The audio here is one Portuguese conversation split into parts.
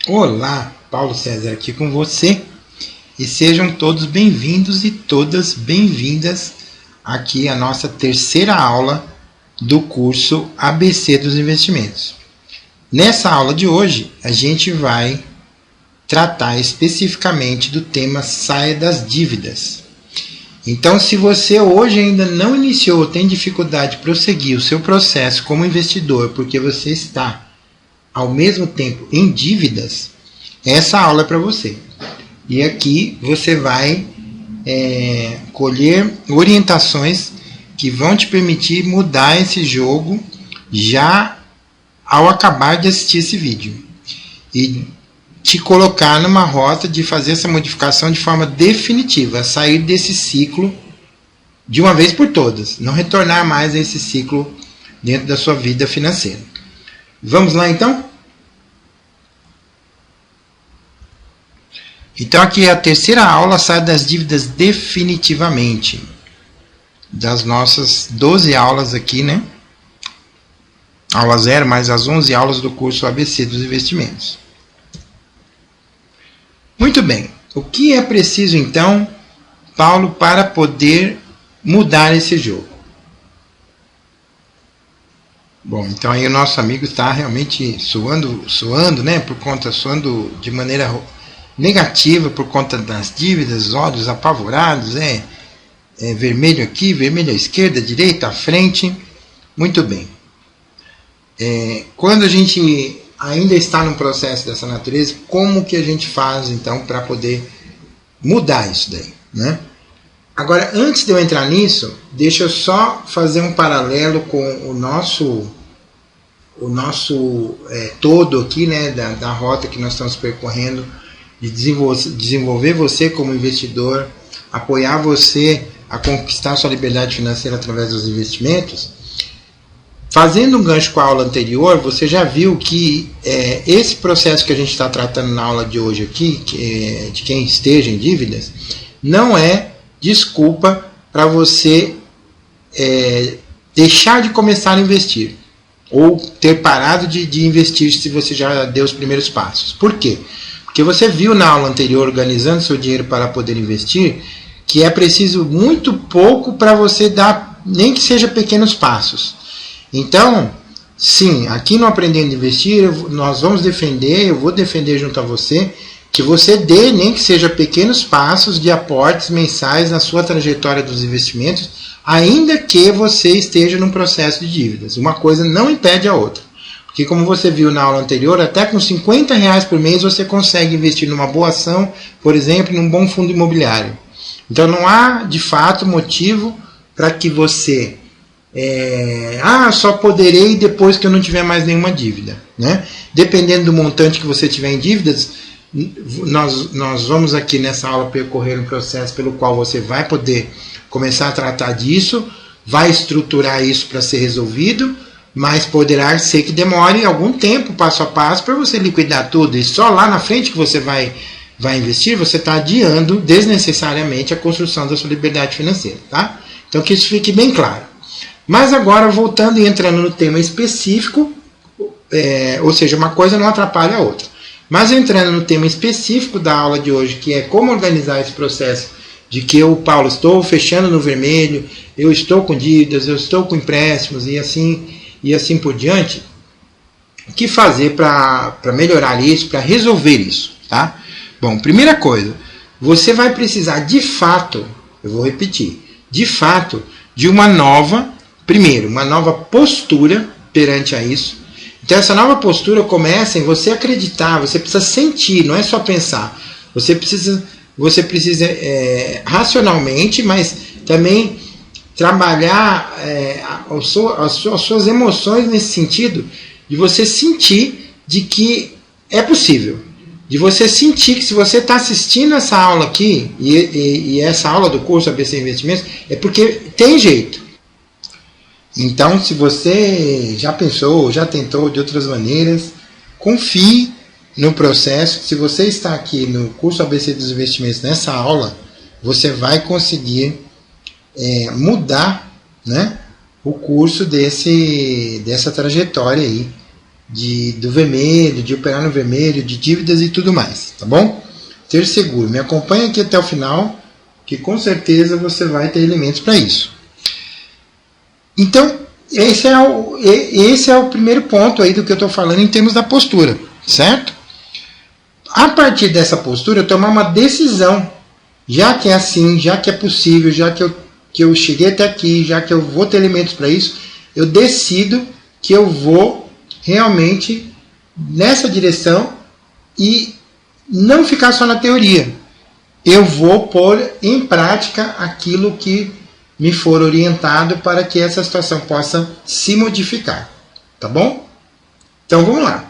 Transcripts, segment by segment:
Olá, Paulo César aqui com você e sejam todos bem-vindos e todas bem-vindas aqui à nossa terceira aula do curso ABC dos Investimentos. Nessa aula de hoje, a gente vai tratar especificamente do tema Saia das Dívidas. Então, se você hoje ainda não iniciou ou tem dificuldade de prosseguir o seu processo como investidor porque você está ao mesmo tempo em dívidas, essa aula é para você. E aqui você vai colher orientações que vão te permitir mudar esse jogo já ao acabar de assistir esse vídeo. E te colocar numa rota de fazer essa modificação de forma definitiva, sair desse ciclo de uma vez por todas, não retornar mais a esse ciclo dentro da sua vida financeira. Vamos lá então? Então aqui é a terceira aula, Saia das Dívidas definitivamente. Das nossas 12 aulas aqui, né? Aula 0 mais as 11 aulas do curso ABC dos Investimentos. Muito bem. O que é preciso então, Paulo, para poder mudar esse jogo? Bom, então aí o nosso amigo está realmente suando, né? Suando de maneira negativa por conta das dívidas, olhos apavorados, vermelho aqui, vermelho à esquerda, direita, à frente. Muito bem. Quando a gente ainda está num processo dessa natureza, como que a gente faz então para poder mudar isso daí, né? Agora, antes de eu entrar nisso, deixa eu só fazer um paralelo com o nosso todo aqui, né, da rota que nós estamos percorrendo, de desenvolver você como investidor, apoiar você a conquistar sua liberdade financeira através dos investimentos. Fazendo um gancho com a aula anterior, você já viu que esse processo que a gente está tratando na aula de hoje aqui, de quem esteja em dívidas, não é desculpa para você deixar de começar a investir, ou ter parado de investir se você já deu os primeiros passos. Por quê? Porque você viu na aula anterior, organizando seu dinheiro para poder investir, que é preciso muito pouco para você dar, nem que seja pequenos passos. Então, sim, aqui no Aprendendo a Investir, nós vamos defender, eu vou defender junto a você, que você dê, nem que seja pequenos passos de aportes mensais na sua trajetória dos investimentos, ainda que você esteja num processo de dívidas. Uma coisa não impede a outra. Porque como você viu na aula anterior, até com R$50 por mês você consegue investir numa boa ação, por exemplo, num bom fundo imobiliário. Então não há, de fato, motivo para que você... só poderei depois que eu não tiver mais nenhuma dívida, né? Dependendo do montante que você tiver em dívidas, nós vamos aqui nessa aula percorrer um processo pelo qual você vai poder começar a tratar disso, vai estruturar isso para ser resolvido, mas poderá ser que demore algum tempo, passo a passo, para você liquidar tudo, e só lá na frente que você vai investir, você está adiando desnecessariamente a construção da sua liberdade financeira, tá? Então que isso fique bem claro. Mas agora, voltando e entrando no tema específico, ou seja, uma coisa não atrapalha a outra. Mas entrando no tema específico da aula de hoje, que é como organizar esse processo de que eu, Paulo, estou fechando no vermelho, eu estou com dívidas, eu estou com empréstimos e assim por diante, o que fazer para melhorar isso, para resolver isso, tá? Bom, primeira coisa, você vai precisar de fato, eu vou repetir, de fato, de uma nova postura perante a isso. Então essa nova postura começa em você acreditar, você precisa sentir, não é só pensar. Você precisa racionalmente, mas também trabalhar as suas emoções nesse sentido, de você sentir de que é possível. De você sentir que se você está assistindo essa aula aqui, e essa aula do curso ABC Investimentos, é porque tem jeito. Então, se você já pensou, já tentou de outras maneiras, confie no processo. Se você está aqui no curso ABC dos Investimentos, nessa aula, você vai conseguir mudar, né, o curso dessa trajetória aí do vermelho, de operar no vermelho, de dívidas e tudo mais, tá bom? Ter seguro. Me acompanha aqui até o final, que com certeza você vai ter elementos para isso. Então, esse é o primeiro ponto aí do que eu estou falando em termos da postura, certo? A partir dessa postura, eu tomar uma decisão, já que é assim, já que é possível, já que eu cheguei até aqui, já que eu vou ter elementos para isso, eu decido que eu vou realmente nessa direção e não ficar só na teoria. Eu vou pôr em prática aquilo que me for orientado para que essa situação possa se modificar. Tá bom? Então vamos lá.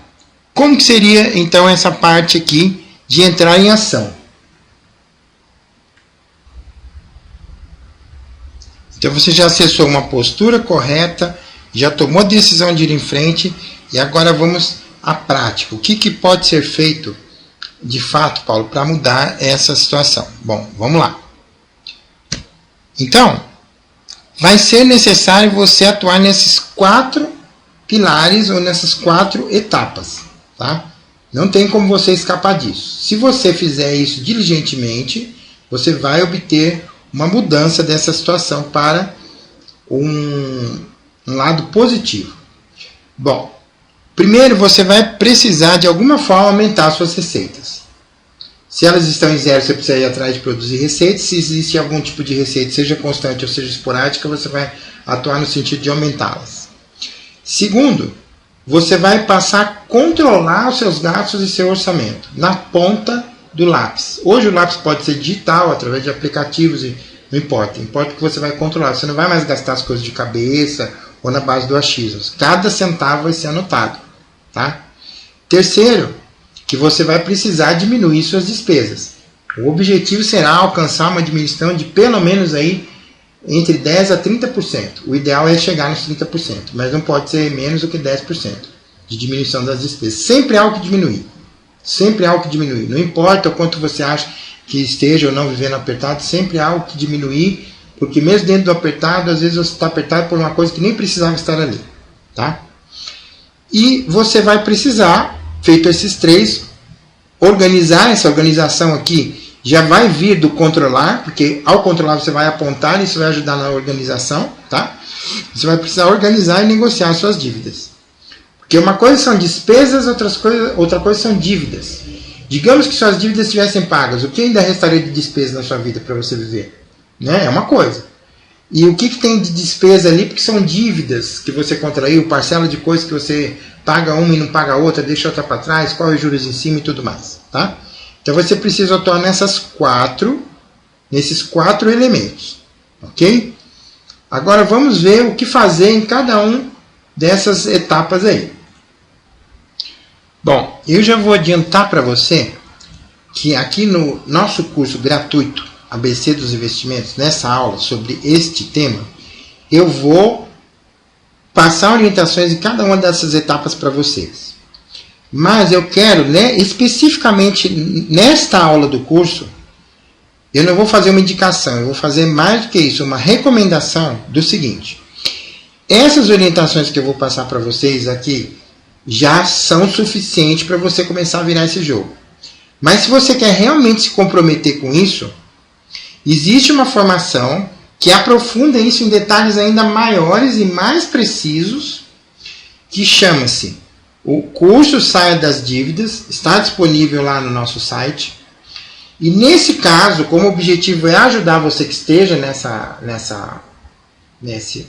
Como que seria então essa parte aqui de entrar em ação? Então você já acessou uma postura correta, já tomou a decisão de ir em frente e agora vamos à prática. O que pode ser feito de fato, Paulo, para mudar essa situação? Bom, vamos lá. Então, vai ser necessário você atuar nesses 4 pilares ou nessas 4 etapas, tá? Não tem como você escapar disso. Se você fizer isso diligentemente, você vai obter uma mudança dessa situação para um lado positivo. Bom, primeiro você vai precisar de alguma forma aumentar suas receitas. Se elas estão em zero, você precisa ir atrás de produzir receitas. Se existe algum tipo de receita, seja constante ou seja esporádica, você vai atuar no sentido de aumentá-las. Segundo, você vai passar a controlar os seus gastos e seu orçamento na ponta do lápis. Hoje o lápis pode ser digital, através de aplicativos, e não importa. Importa que você vai controlar. Você não vai mais gastar as coisas de cabeça ou na base do achismo. Cada centavo vai ser anotado. Tá? Terceiro, que você vai precisar diminuir suas despesas. O objetivo será alcançar uma diminuição de pelo menos aí entre 10% a 30%. O ideal é chegar nos 30%, mas não pode ser menos do que 10% de diminuição das despesas. Sempre há algo que diminuir. Sempre há algo que diminuir. Não importa o quanto você acha que esteja ou não vivendo apertado, sempre há algo que diminuir, porque mesmo dentro do apertado, às vezes você está apertado por uma coisa que nem precisava estar ali. Tá? E você vai precisar, feito esses 3, organizar. Essa organização aqui já vai vir do controlar, porque ao controlar você vai apontar e isso vai ajudar na organização. Tá? Você vai precisar organizar e negociar suas dívidas. Porque uma coisa são despesas, outra coisa são dívidas. Digamos que suas dívidas estivessem pagas, o que ainda restaria de despesa na sua vida para você viver? Né? É uma coisa. E o que tem de despesa ali? Porque são dívidas que você contraiu, parcela de coisas que você paga uma e não paga outra, deixa outra para trás, corre juros em cima e tudo mais. Tá? Então você precisa atuar nesses 4 elementos. Ok? Agora vamos ver o que fazer em cada um dessas etapas aí. Bom, eu já vou adiantar para você que aqui no nosso curso gratuito ABC dos Investimentos, nessa aula sobre este tema, eu vou passar orientações em cada uma dessas etapas para vocês. Mas eu quero, né, especificamente nesta aula do curso, eu não vou fazer uma indicação, eu vou fazer mais do que isso, uma recomendação do seguinte. Essas orientações que eu vou passar para vocês aqui já são suficientes para você começar a virar esse jogo. Mas se você quer realmente se comprometer com isso, existe uma formação que aprofunda isso em detalhes ainda maiores e mais precisos, que chama-se o curso Saia das Dívidas, está disponível lá no nosso site. E nesse caso, como o objetivo é ajudar você que esteja nesse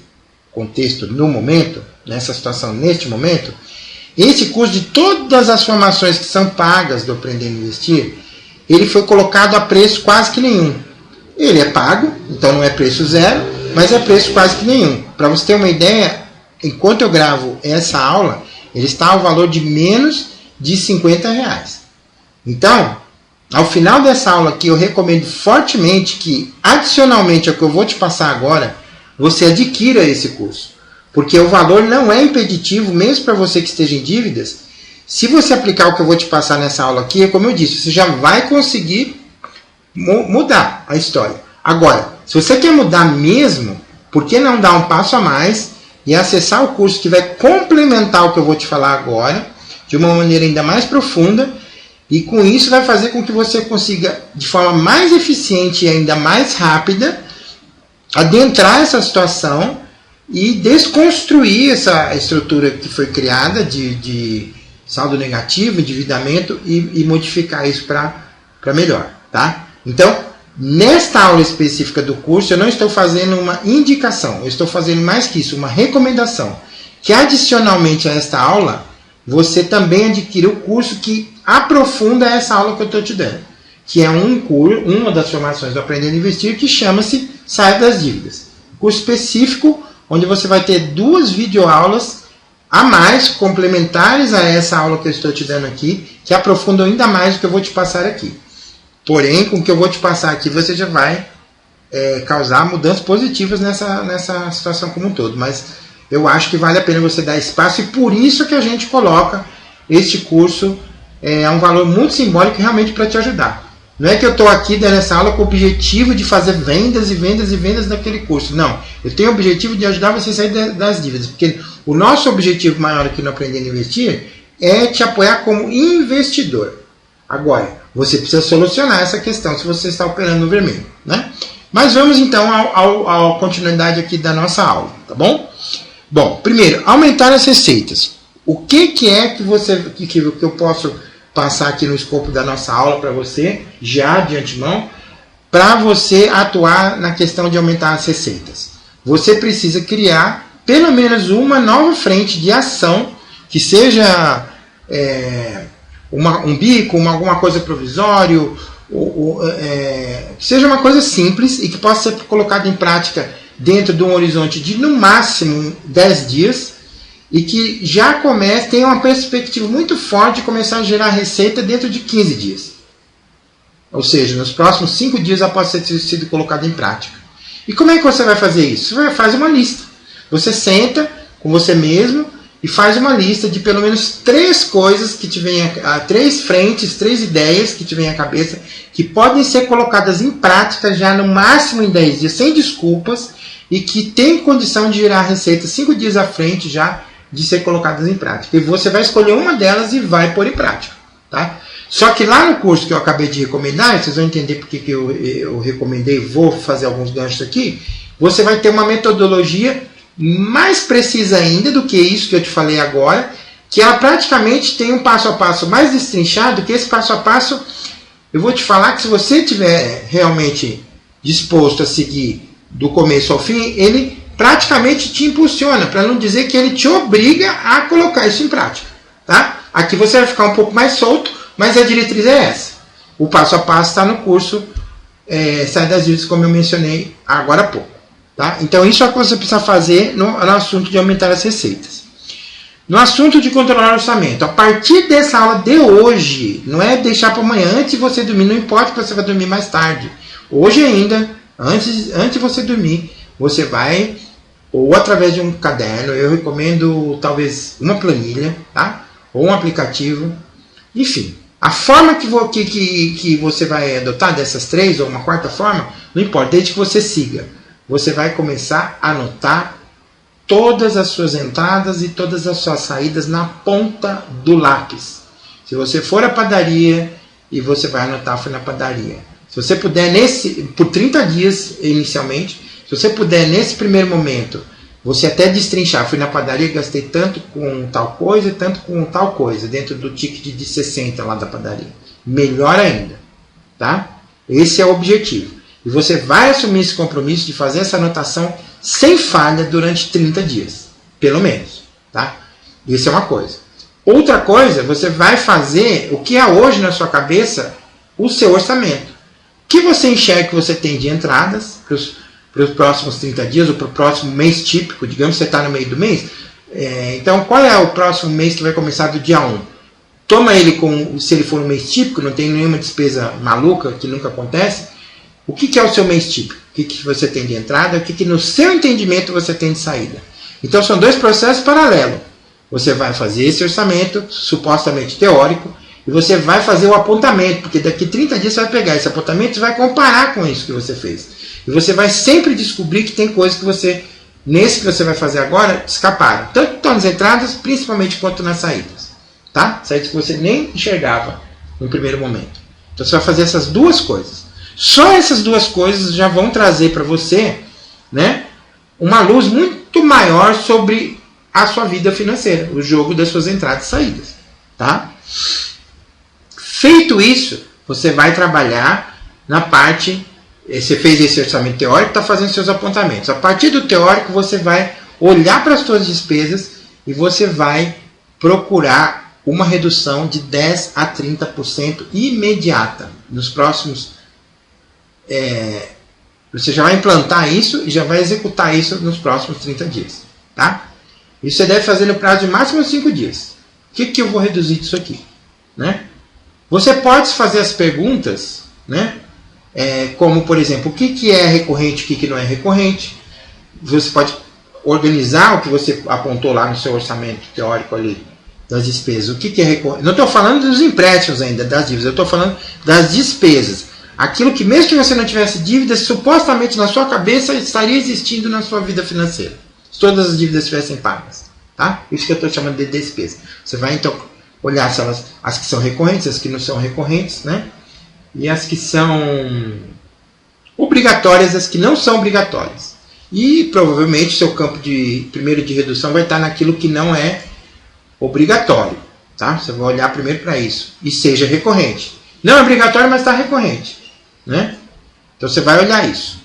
contexto no momento, nessa situação neste momento, esse curso de todas as formações que são pagas do Aprendendo a Investir, ele foi colocado a preço quase que nenhum. Ele é pago, então não é preço zero, mas é preço quase que nenhum. Para você ter uma ideia, enquanto eu gravo essa aula, ele está ao valor de menos de R$50. Então, ao final dessa aula aqui, eu recomendo fortemente que, adicionalmente ao que eu vou te passar agora, você adquira esse curso. Porque o valor não é impeditivo, mesmo para você que esteja em dívidas. Se você aplicar o que eu vou te passar nessa aula aqui, é como eu disse, você já vai conseguir mudar a história. Agora, se você quer mudar mesmo, por que não dar um passo a mais e acessar o curso que vai complementar o que eu vou te falar agora, de uma maneira ainda mais profunda, e com isso vai fazer com que você consiga, de forma mais eficiente e ainda mais rápida, adentrar essa situação e desconstruir essa estrutura que foi criada de saldo negativo, endividamento, e modificar isso para melhor. Tá? Então, nesta aula específica do curso, eu não estou fazendo uma indicação, eu estou fazendo mais que isso, uma recomendação, que adicionalmente a esta aula, você também adquire o curso que aprofunda essa aula que eu estou te dando, que é uma das formações do Aprendendo a Investir, que chama-se Saia das Dívidas. Curso específico, onde você vai ter 2 videoaulas a mais, complementares a essa aula que eu estou te dando aqui, que aprofundam ainda mais o que eu vou te passar aqui. Porém, com o que eu vou te passar aqui, você já vai causar mudanças positivas nessa situação como um todo. Mas eu acho que vale a pena você dar espaço, e por isso que a gente coloca este curso a um valor muito simbólico, realmente para te ajudar. Não é que eu estou aqui dando essa aula com o objetivo de fazer vendas e vendas e vendas daquele curso. Não, eu tenho o objetivo de ajudar você a sair das dívidas. Porque o nosso objetivo maior aqui no Aprendendo a Investir é te apoiar como investidor. Agora, você precisa solucionar essa questão se você está operando no vermelho. Né? Mas vamos então à continuidade aqui da nossa aula. Tá bom? Bom, primeiro, aumentar as receitas. O que é que eu posso passar aqui no escopo da nossa aula para você, já de antemão, para você atuar na questão de aumentar as receitas? Você precisa criar pelo menos uma nova frente de ação, que seja um bico, alguma coisa provisório, que seja uma coisa simples e que possa ser colocada em prática dentro de um horizonte de no máximo 10 dias, e que já tenha uma perspectiva muito forte de começar a gerar receita dentro de 15 dias. Ou seja, nos próximos 5 dias após ter sido colocado em prática. E como é que você vai fazer isso? Você faz uma lista. Você senta com você mesmo e faz uma lista de pelo menos 3 coisas que te venham, 3 frentes, 3 ideias que te venham à cabeça, que podem ser colocadas em prática já no máximo em 10 dias, sem desculpas, e que tem condição de gerar receita 5 dias à frente já de ser colocadas em prática. E você vai escolher uma delas e vai pôr em prática. Tá? Só que lá no curso que eu acabei de recomendar, vocês vão entender porque que eu recomendei, vou fazer alguns ganchos aqui, você vai ter uma metodologia mais precisa ainda do que isso que eu te falei agora, que ela praticamente tem um passo a passo mais destrinchado, que esse passo a passo, eu vou te falar que se você estiver realmente disposto a seguir do começo ao fim, ele praticamente te impulsiona, para não dizer que ele te obriga a colocar isso em prática. Tá? Aqui você vai ficar um pouco mais solto, mas a diretriz é essa. O passo a passo está no curso Sai das Dívidas, como eu mencionei agora há pouco. Tá? Então isso é o que você precisa fazer no assunto de aumentar as receitas. No assunto de controlar o orçamento, a partir dessa aula de hoje, não é deixar para amanhã, antes de você dormir, não importa que você vai dormir mais tarde. Hoje ainda, antes de você dormir, você vai, ou através de um caderno, eu recomendo talvez uma planilha, tá? Ou um aplicativo, enfim. A forma que você vai adotar dessas 3, ou uma quarta forma, não importa, desde que você siga. Você vai começar a anotar todas as suas entradas e todas as suas saídas na ponta do lápis. Se você for à padaria e você vai anotar, foi na padaria. Se você puder, por 30 dias inicialmente, se você puder nesse primeiro momento, você até destrinchar, fui na padaria, gastei tanto com tal coisa e tanto com tal coisa, dentro do ticket de 60 lá da padaria. Melhor ainda. Tá? Esse é o objetivo. E você vai assumir esse compromisso de fazer essa anotação sem falha durante 30 dias. Pelo menos. Tá? Isso é uma coisa. Outra coisa, você vai fazer o que é hoje na sua cabeça o seu orçamento. O que você enxerga que você tem de entradas para os próximos 30 dias ou para o próximo mês típico, digamos que você está no meio do mês. Então, qual é o próximo mês que vai começar do dia 1? Toma ele se ele for um mês típico, não tem nenhuma despesa maluca que nunca acontece. O que é o seu mês típico? O que você tem de entrada? O que no seu entendimento você tem de saída? Então são 2 processos paralelos. Você vai fazer esse orçamento, supostamente teórico, e você vai fazer o apontamento, porque daqui 30 dias você vai pegar esse apontamento e vai comparar com isso que você fez. E você vai sempre descobrir que tem coisas que você nesse que você vai fazer agora, escaparam. Tanto nas entradas, principalmente, quanto nas saídas. Tá? Saídas que você nem enxergava no primeiro momento. Então você vai fazer essas duas coisas. Só essas duas coisas já vão trazer para você, né, uma luz muito maior sobre a sua vida financeira, o jogo das suas entradas e saídas. Tá? Feito isso, você vai trabalhar na parte... Você fez esse orçamento teórico, está fazendo seus apontamentos. A partir do teórico, você vai olhar para as suas despesas e você vai procurar uma redução de 10 a 30% imediata. Nos próximos... você já vai implantar isso e já vai executar isso nos próximos 30 dias. Tá? Isso você deve fazer no prazo de máximo 5 dias. O que eu vou reduzir disso aqui? Né? Você pode fazer as perguntas, né? Como, por exemplo, o que é recorrente, o que não é recorrente. Você pode organizar o que você apontou lá no seu orçamento teórico ali, das despesas. O que é recorrente? Não estou falando dos empréstimos ainda, das dívidas. Eu estou falando das despesas. Aquilo que, mesmo que você não tivesse dívidas, supostamente na sua cabeça estaria existindo na sua vida financeira. Se todas as dívidas estivessem pagas. Tá? Isso que eu estou chamando de despesa. Você vai, então, olhar se as que são recorrentes, as que não são recorrentes, né? E as que são obrigatórias, as que não são obrigatórias. E provavelmente seu campo primeiro de redução vai estar naquilo que não é obrigatório. Tá? Você vai olhar primeiro para isso. E seja recorrente. Não é obrigatório, mas está recorrente. Né? Então você vai olhar isso.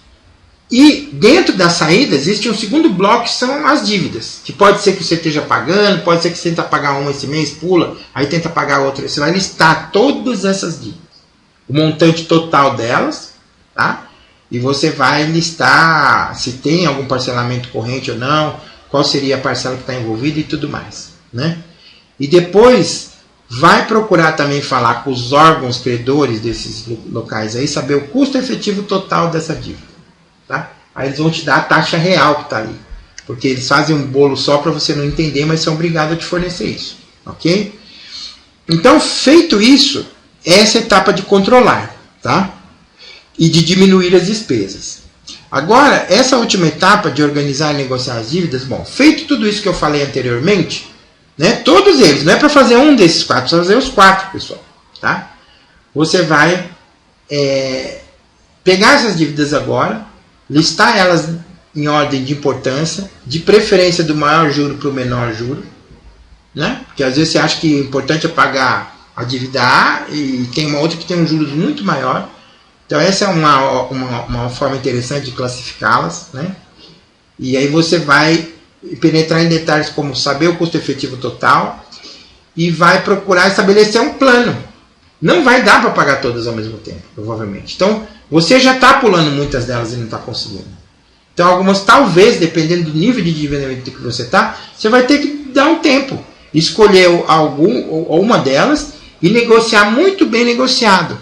E dentro da saída existe um segundo bloco que são as dívidas. Que pode ser que você esteja pagando, pode ser que você tenta pagar uma esse mês, pula, aí tenta pagar outra. Você vai listar todas essas dívidas. O montante total delas, tá? E você vai listar se tem algum parcelamento corrente ou não, qual seria a parcela que está envolvida e tudo mais, né? E depois vai procurar também falar com os órgãos credores desses locais aí, saber o custo efetivo total dessa dívida, tá? Aí eles vão te dar a taxa real que está ali, porque eles fazem um bolo só para você não entender, mas são obrigados a te fornecer isso, ok? Então, feito isso, essa é a etapa de controlar, tá? E de diminuir as despesas. Agora, essa última etapa de organizar e negociar as dívidas, bom, feito tudo isso que eu falei anteriormente, né, todos eles, não é para fazer um desses 4, precisa fazer os 4, pessoal, tá? Você vai pegar essas dívidas agora, listar elas em ordem de importância, de preferência do maior juro para o menor juro, né? Porque às vezes você acha que o importante é pagar a dívida A e tem uma outra que tem um juros muito maior. Então essa é uma forma interessante de classificá-las, né? E aí você vai penetrar em detalhes como saber o custo efetivo total e vai procurar estabelecer um plano. Não vai dar para pagar todas ao mesmo tempo, provavelmente. Então você já está pulando muitas delas e não está conseguindo. Então algumas talvez, dependendo do nível de endividamento que você está, você vai ter que dar um tempo, escolher uma delas e negociar muito bem negociado.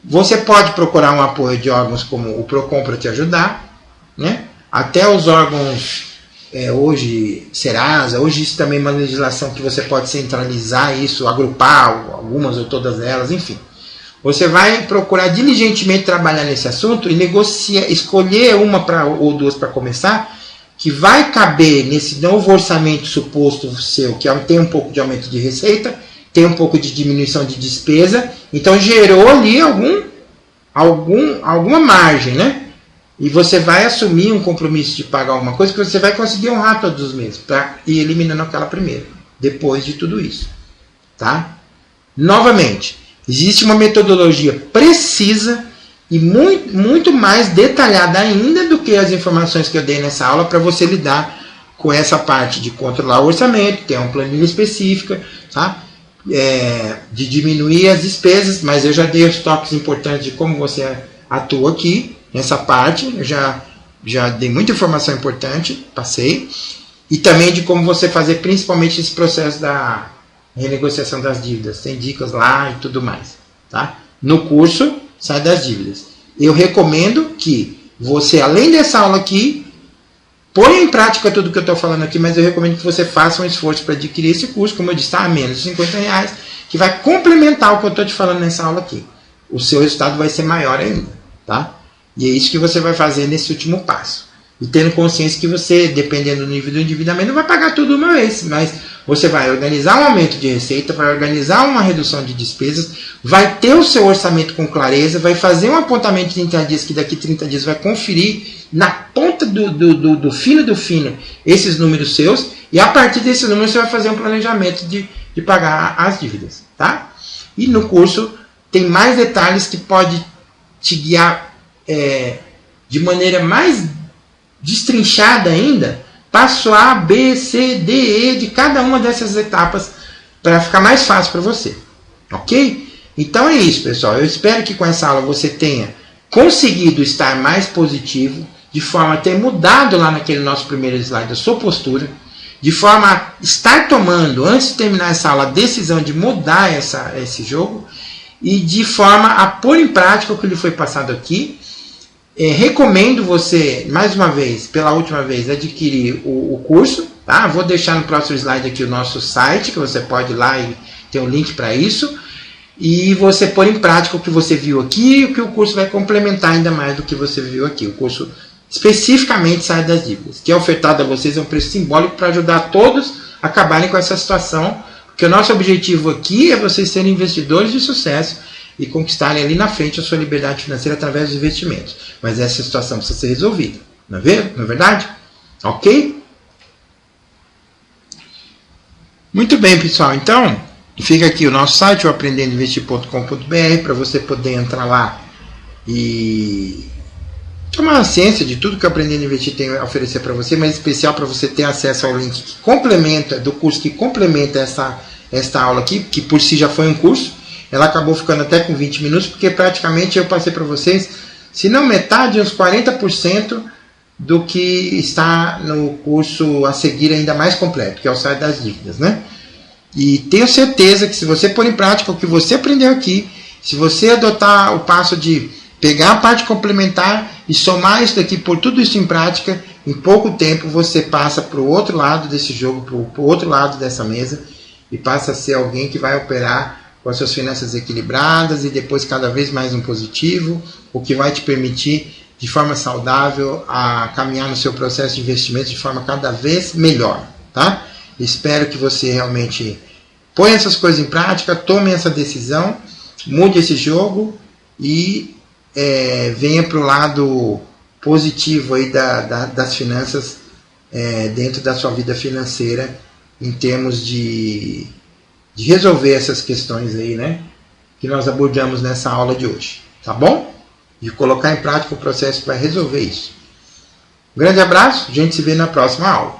Você pode procurar um apoio de órgãos como o PROCON para te ajudar, né? Até os órgãos, hoje, Serasa, hoje isso também é uma legislação que você pode centralizar isso, agrupar algumas ou todas elas, enfim. Você vai procurar diligentemente trabalhar nesse assunto e negociar, escolher uma ou duas para começar, que vai caber nesse novo orçamento suposto seu, que tem um pouco de aumento de receita, tem um pouco de diminuição de despesa, então gerou ali alguma margem, né? E você vai assumir um compromisso de pagar alguma coisa que você vai conseguir honrar todos os meses, para ir eliminando aquela primeira, depois de tudo isso. Tá? Novamente, existe uma metodologia precisa e muito mais detalhada ainda do que as informações que eu dei nessa aula para você lidar com essa parte de controlar o orçamento, ter uma planilha específica, tá? De diminuir as despesas, mas eu já dei os toques importantes de como você atua aqui, nessa parte, eu já dei muita informação importante, passei, e também de como você fazer principalmente esse processo da renegociação das dívidas, tem dicas lá e tudo mais, tá? No curso, sai das dívidas. Eu recomendo que você, além dessa aula aqui, ponha em prática tudo que eu estou falando aqui, mas eu recomendo que você faça um esforço para adquirir esse curso, como eu disse, está a menos de R$50, que vai complementar o que eu estou te falando nessa aula aqui. O seu resultado vai ser maior ainda, tá? E é isso que você vai fazer nesse último passo. E tendo consciência que você, dependendo do nível do endividamento, não vai pagar tudo uma vez, mas você vai organizar um aumento de receita, vai organizar uma redução de despesas, vai ter o seu orçamento com clareza, vai fazer um apontamento de 30 dias, que daqui 30 dias vai conferir na ponta do fino esses números seus, e a partir desses números você vai fazer um planejamento de pagar as dívidas. Tá? E no curso tem mais detalhes que pode te guiar de maneira mais destrinchada ainda, passo A, B, C, D, E de cada uma dessas etapas para ficar mais fácil para você. Ok? Então é isso, pessoal. Eu espero que com essa aula você tenha conseguido estar mais positivo, de forma a ter mudado lá naquele nosso primeiro slide a sua postura, de forma a estar tomando, antes de terminar essa aula, a decisão de mudar esse jogo, e de forma a pôr em prática o que lhe foi passado aqui. Recomendo você, mais uma vez, pela última vez, adquirir o curso. Tá? Vou deixar no próximo slide aqui o nosso site, que você pode ir lá e ter um link para isso. E você pôr em prática o que você viu aqui, e o que o curso vai complementar ainda mais do que você viu aqui. O curso especificamente Sai das Dívidas, que é ofertado a vocês a um preço simbólico para ajudar todos a acabarem com essa situação. Porque o nosso objetivo aqui é vocês serem investidores de sucesso e conquistarem ali na frente a sua liberdade financeira através dos investimentos. Mas essa situação precisa ser resolvida. Não é verdade? Ok? Muito bem, pessoal. Então, fica aqui o nosso site, o aprendendoinvestir.com.br, para você poder entrar lá e tomar ciência de tudo que o Aprendendo a Investir tem a oferecer para você, mas em especial para você ter acesso ao link que complementa, do curso que complementa esta aula aqui, que por si já foi um curso. Ela acabou ficando até com 20 minutos, porque praticamente eu passei para vocês, se não metade, uns 40% do que está no curso a seguir ainda mais completo, que é o Sai das Dívidas, né? E tenho certeza que se você pôr em prática o que você aprendeu aqui, se você adotar o passo de pegar a parte complementar e somar isso daqui, por tudo isso em prática, em pouco tempo você passa para o outro lado desse jogo, para o outro lado dessa mesa, e passa a ser alguém que vai operar com as suas finanças equilibradas e depois cada vez mais um positivo, o que vai te permitir de forma saudável a caminhar no seu processo de investimento de forma cada vez melhor. Tá? Espero que você realmente ponha essas coisas em prática, tome essa decisão, mude esse jogo e venha para o lado positivo aí das finanças dentro da sua vida financeira, em termos de resolver essas questões aí, né, que nós abordamos nessa aula de hoje, tá bom? E colocar em prática o processo que vai resolver isso. Um grande abraço, a gente se vê na próxima aula.